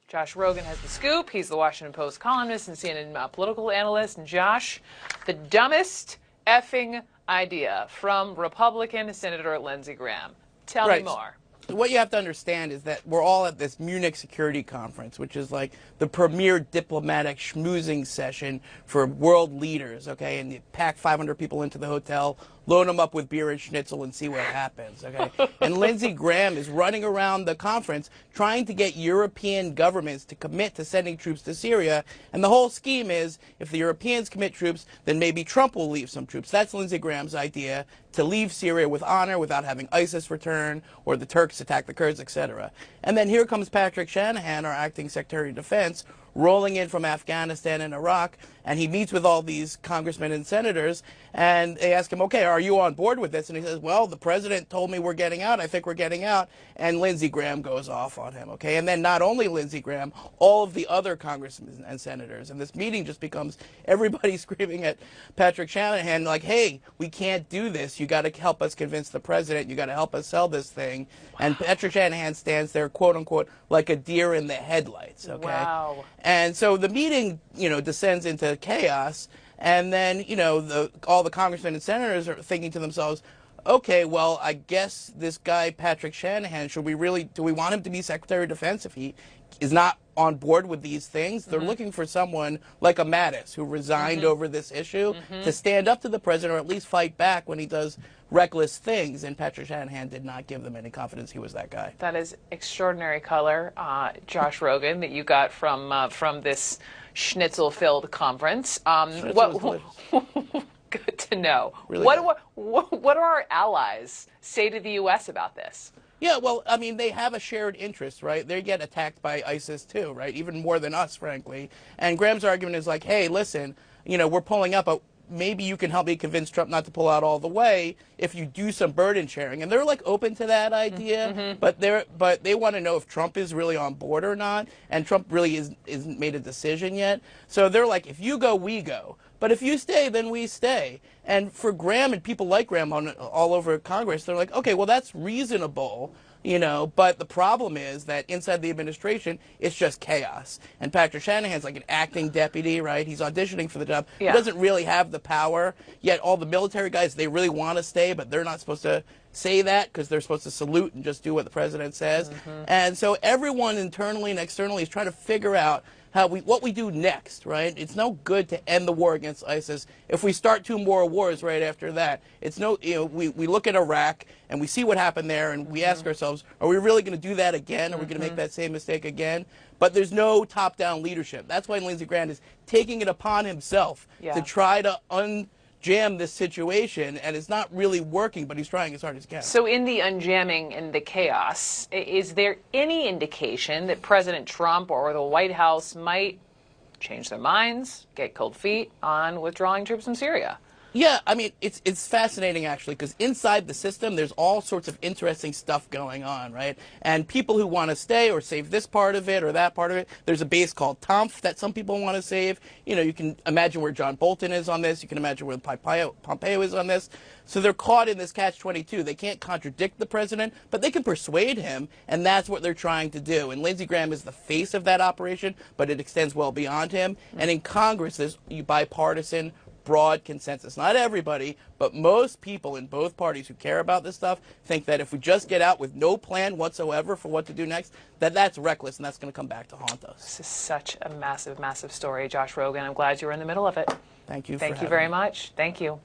Josh Rogin has the scoop. He's the Washington Post columnist and CNN political analyst. And Josh, the dumbest effing idea from Republican Senator Lindsey Graham. Tell me more. What you have to understand is that we're all at this Munich Security Conference, which is like the premier diplomatic schmoozing session for world leaders, okay? And you pack 500 people into the hotel, load them up with beer and schnitzel and see what happens, okay? And Lindsey Graham is running around the conference trying to get European governments to commit to sending troops to Syria. And the whole scheme is if the Europeans commit troops, then maybe Trump will leave some troops. That's Lindsey Graham's idea, to leave Syria with honor without having ISIS return or the Turks attack the Kurds, etc. And then here comes Patrick Shanahan, our acting Secretary of Defense, rolling in from Afghanistan and Iraq, and he meets with all these congressmen and senators, and they ask him, okay, are you on board with this? And he says, well, the president told me we're getting out. I think we're getting out. And Lindsey Graham goes off on him, okay? And then not only Lindsey Graham, all of the other congressmen and senators. And this meeting just becomes everybody screaming at Patrick Shanahan, like, hey, we can't do this. You got to help us convince the president. You got to help us sell this thing. Wow. And Patrick Shanahan stands there, quote unquote, like a deer in the headlights, okay? Wow. And so the meeting, descends into chaos, and then, all the congressmen and senators are thinking to themselves, okay, well, I guess this guy, Patrick Shanahan, do we want him to be Secretary of Defense if he is not on board with these things? They're looking for someone like a Mattis who resigned over this issue to stand up to the president or at least fight back when he does reckless things, and Patrick Shanahan did not give them any confidence he was that guy. That is extraordinary color, Josh Rogin, that you got from this schnitzel-filled conference. Good to know. Really what do our allies say to the U.S. about this? Yeah, well, I mean, they have a shared interest, right? They get attacked by ISIS too, right? Even more than us, frankly. And Graham's argument is like, hey, listen, we're pulling up, but maybe you can help me convince Trump not to pull out all the way if you do some burden sharing. And they're like open to that idea, but they want to know if Trump is really on board or not. And Trump really isn't made a decision yet. So they're like, if you go, we go. But if you stay, then we stay. And for Graham and people like Graham all over Congress, they're like, okay, well, that's reasonable, but the problem is that inside the administration, it's just chaos. And Patrick Shanahan's like an acting deputy, right? He's auditioning for the job. Yeah. He doesn't really have the power, yet all the military guys, they really want to stay, but they're not supposed to say that because they're supposed to salute and just do what the president says. And so everyone internally and externally is trying to figure out what we do next, right? It's no good to end the war against ISIS if we start 2 more wars right after that. It's we look at Iraq and we see what happened there and we ask ourselves, are we really going to do that again? Are we going to make that same mistake again? But there's no top-down leadership. That's why Lindsey Graham is taking it upon himself to try to unjam this situation, and it's not really working, but he's trying as hard as he can. So in the unjamming and the chaos, is there any indication that President Trump or the White House might change their minds, get cold feet on withdrawing troops from Syria? Yeah, I mean, it's fascinating, actually, because inside the system, there's all sorts of interesting stuff going on, right? And people who want to stay or save this part of it or that part of it, there's a base called TOMF that some people want to save. You can imagine where John Bolton is on this. You can imagine where Pompeo is on this. So they're caught in this catch-22. They can't contradict the president, but they can persuade him, and that's what they're trying to do. And Lindsey Graham is the face of that operation, but it extends well beyond him. And in Congress, there's bipartisan broad consensus. Not everybody, but most people in both parties who care about this stuff think that if we just get out with no plan whatsoever for what to do next, that's reckless and that's going to come back to haunt us. This is such a massive, massive story, Josh Rogin. I'm glad you were in the middle of it. Thank you. Thank you very much. Thank you.